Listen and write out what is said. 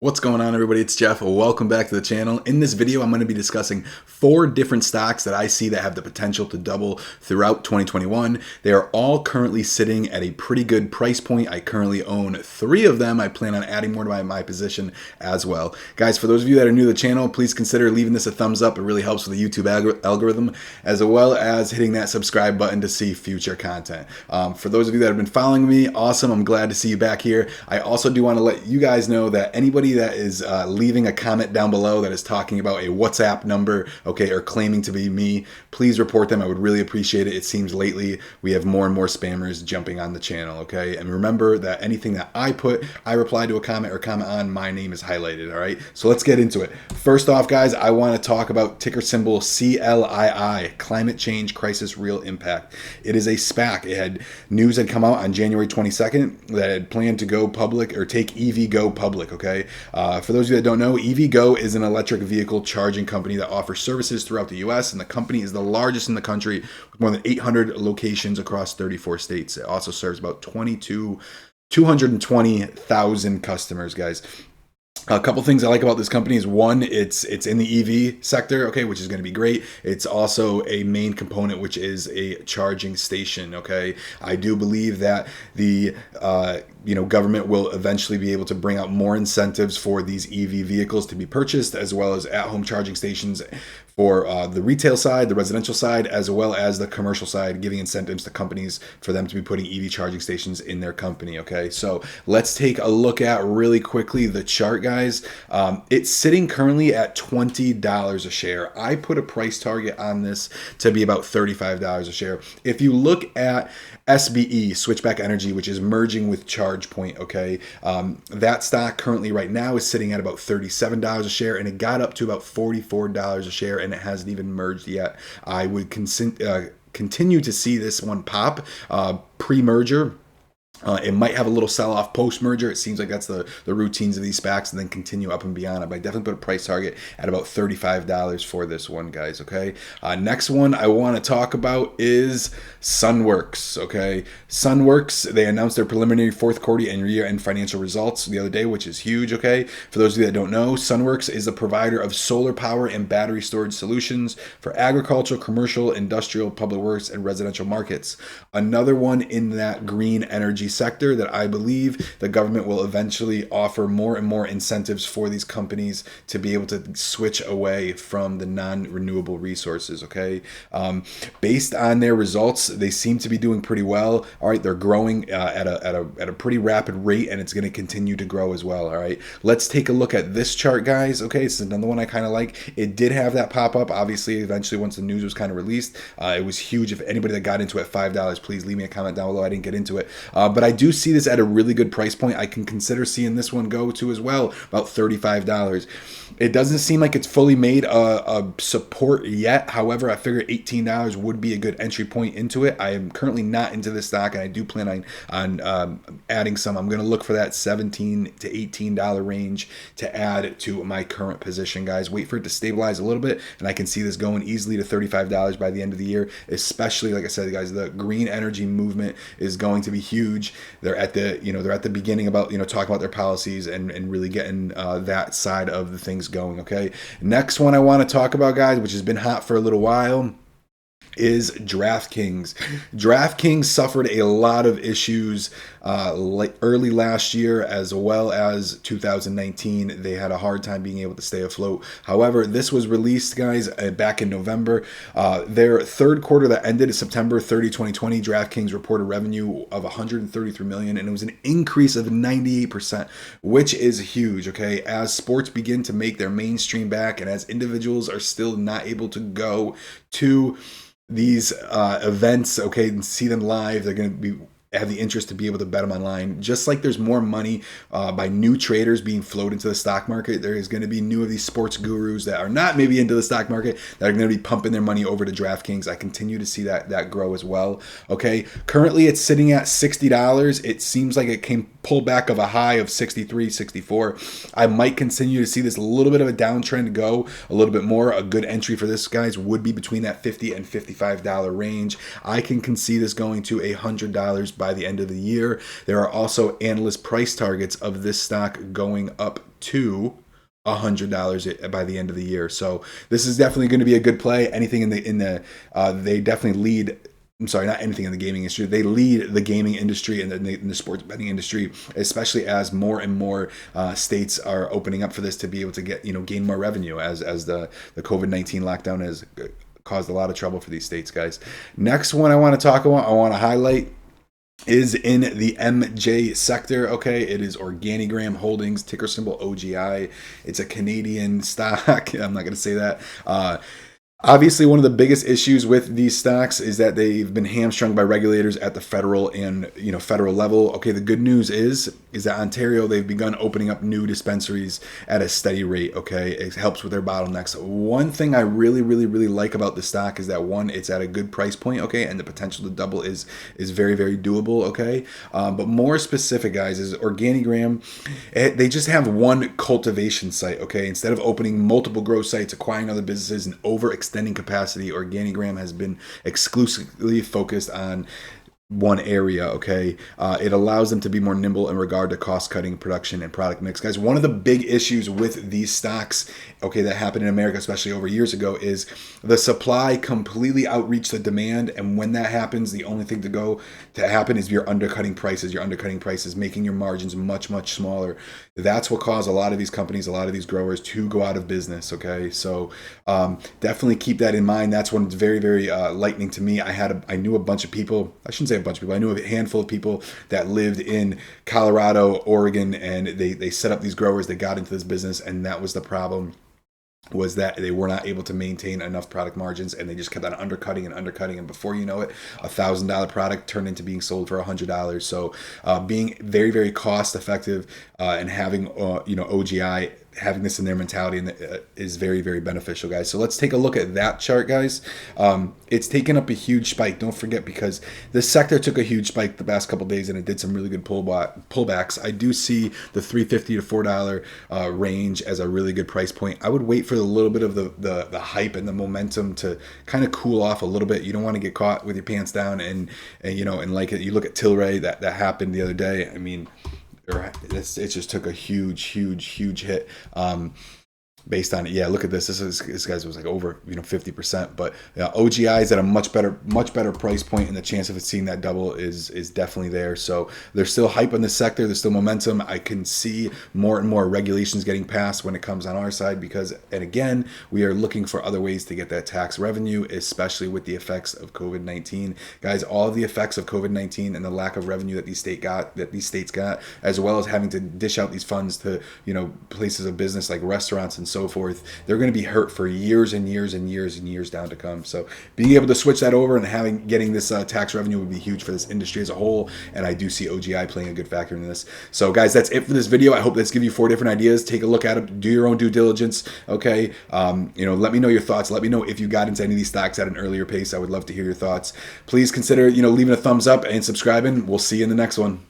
What's going on, everybody? It's Jeff. Welcome back to the channel. In this video, I'm going to be discussing 4 different stocks that I see that have the potential to double throughout 2021. They are all currently sitting at a pretty good price point. I currently own 3 of them. I plan on adding more to my position as well. Guys, for those of you that are new to the channel, please consider leaving this a thumbs up. It really helps with the YouTube algorithm, as well as hitting that subscribe button to see future content. For those of you that have been following me, awesome. I'm glad to see you back here. I also do want to let you guys know that anybody that is leaving a comment down below that is talking about a WhatsApp number, okay, or claiming to be me, please report them. I would really appreciate it. It seems lately we have more and more spammers jumping on the channel, okay? And remember that anything that I reply to a comment or comment on, my name is highlighted, all right? So let's get into it. First off, guys, I want to talk about ticker symbol CLII, Climate Change Crisis Real Impact. It is a SPAC. News had come out on January 22nd that had planned to go public or take EVgo public, okay? For those of you that don't know, EVgo is an electric vehicle charging company that offers services throughout the U.S., and the company is the largest in the country with more than 800 locations across 34 states. It also serves about 220,000 customers, guys. A couple things I like about this company is, one, it's in the EV sector, okay, which is going to be great. It's also a main component, which is a charging station, okay. I do believe that the government will eventually be able to bring out more incentives for these EV vehicles to be purchased, as well as at-home charging stations for the retail side, the residential side, as well as the commercial side, giving incentives to companies for them to be putting EV charging stations in their company, okay? So let's take a look at really quickly the chart, guys. It's sitting currently at $20 a share. I put a price target on this to be about $35 a share. If you look at SBE, Switchback Energy, which is merging with ChargePoint, okay? That stock currently right now is sitting at about $37 a share, and it got up to about $44 a share, and it hasn't even merged yet. I would continue to see this one pop pre-merger. It might have a little sell-off post-merger. It seems like that's the routines of these SPACs, and then continue up and beyond it. But I definitely put a price target at about $35 for this one, guys, okay? Next one I want to talk about is Sunworks, okay? Sunworks, they announced their preliminary fourth quarter and year-end financial results the other day, which is huge, okay? For those of you that don't know, Sunworks is a provider of solar power and battery storage solutions for agricultural, commercial, industrial, public works, and residential markets. Another one in that green energy sector that I believe the government will eventually offer more and more incentives for these companies to be able to switch away from the non-renewable resources, okay? Based on their results, they seem to be doing pretty well. All right, they're growing at a pretty rapid rate, and it's going to continue to grow as well. All right, let's take a look at this chart, guys. Okay, it's another one I kind of like. It did have that pop up, obviously, eventually once the news was kind of released. It was huge. If anybody that got into it at $5, please leave me a comment down below. I didn't get into it, but I do see this at a really good price point. I can consider seeing this one go to as well, about $35. It doesn't seem like it's fully made a support yet. However, I figure $18 would be a good entry point into it. I am currently not into this stock, and I do plan on adding some. I'm going to look for that $17 to $18 range to add to my current position, guys. Wait for it to stabilize a little bit, and I can see this going easily to $35 by the end of the year, especially, like I said, guys, the green energy movement is going to be huge. They're at the beginning about talking about their policies and really getting that side of the things going, okay? Next one I want to talk about, guys, which has been hot for a little while, is DraftKings. DraftKings suffered a lot of issues early last year as well as 2019. They had a hard time being able to stay afloat. However, this was released, guys, back in November. Their third quarter that ended September 30, 2020, DraftKings reported revenue of $133 million, and it was an increase of 98%, which is huge, okay? As sports begin to make their mainstream back, and as individuals are still not able to go to these events, okay, and see them live, they're going to have the interest to be able to bet them online. Just like there's more money by new traders being flowed into the stock market, there is going to be new of these sports gurus that are not maybe into the stock market that are going to be pumping their money over to DraftKings. I continue to see that grow as well. Okay, currently it's sitting at $60. It seems like it came pulled back of a high of 63, 64. I might continue to see this a little bit of a downtrend go a little bit more. A good entry for this, guys, would be between that $50 and $55 range. I can see this going to $100 by the end of the year. There are also analyst price targets of this stock going up to $100 by the end of the year. So this is definitely going to be a good play. Anything they definitely lead. I'm sorry, not anything in the gaming industry. They lead the gaming industry and the sports betting industry, especially as more and more states are opening up for this to be able to get, gain more revenue as the COVID-19 lockdown has caused a lot of trouble for these states, guys. Next one I want to talk about, I want to highlight, is in the MJ sector. Okay, it is Organigram Holdings, ticker symbol OGI. It's a Canadian stock. I'm not going to say that. Obviously, one of the biggest issues with these stocks is that they've been hamstrung by regulators at the federal and federal level. Okay, the good news is that Ontario, they've begun opening up new dispensaries at a steady rate. Okay, it helps with their bottlenecks. One thing I really, really, really like about the stock is that, one, it's at a good price point. Okay, and the potential to double is very, very doable. Okay, but more specific, guys, is Organigram. They just have one cultivation site. Okay, instead of opening multiple grow sites, acquiring other businesses, and overextending capacity, Organigram has been exclusively focused on one area. Okay, it allows them to be more nimble in regard to cost cutting, production, and product mix. Guys, one of the big issues with these stocks, okay, that happened in America, especially over years ago, is the supply completely outreached the demand, and when that happens, the only thing to happen is you're undercutting prices, making your margins much, much smaller. That's what caused a lot of these companies, a lot of these growers to go out of business. Okay, so definitely keep that in mind. That's one that's very, very lightning to me. I knew a bunch of people. I shouldn't say a bunch of people. I knew a handful of people that lived in Colorado, Oregon, and they set up these growers. They got into this business, and that was the problem, was that they were not able to maintain enough product margins, and they just kept on undercutting, and before you know it, $1,000 product turned into being sold for $100. So being very, very cost effective and having OGI having this in their mentality is very, very beneficial, guys. So let's take a look at that chart, guys. It's taken up a huge spike. Don't forget, because this sector took a huge spike the past couple of days, and it did some really good pullbacks. I do see the $3.50 to $4 range as a really good price point. I would wait for a little bit of the hype and the momentum to kind of cool off a little bit. You don't want to get caught with your pants down and like it. You look at Tilray, that happened the other day. I mean, it just took a huge hit based on it. Yeah, look at this. This guy's was like over 50%. But OGI is at a much better price point, and the chance of it seeing that double is definitely there. So there's still hype on this sector. There's still momentum. I can see more and more regulations getting passed when it comes on our side, and again, we are looking for other ways to get that tax revenue, especially with the effects of COVID-19. Guys, all of the effects of COVID-19 and the lack of revenue that these states got, as well as having to dish out these funds to places of business like restaurants and so forth, they're going to be hurt for years and years and years and years down to come. So being able to switch that over and getting this tax revenue would be huge for this industry as a whole, and I do see OGI playing a good factor in this. So guys, that's it for this video. I hope that's given you 4 different ideas. Take a look at it, do your own due diligence. Okay, let me know your thoughts. Let me know if you got into any of these stocks at an earlier pace. I would love to hear your thoughts. Please consider leaving a thumbs up and subscribing. We'll see you in the next one.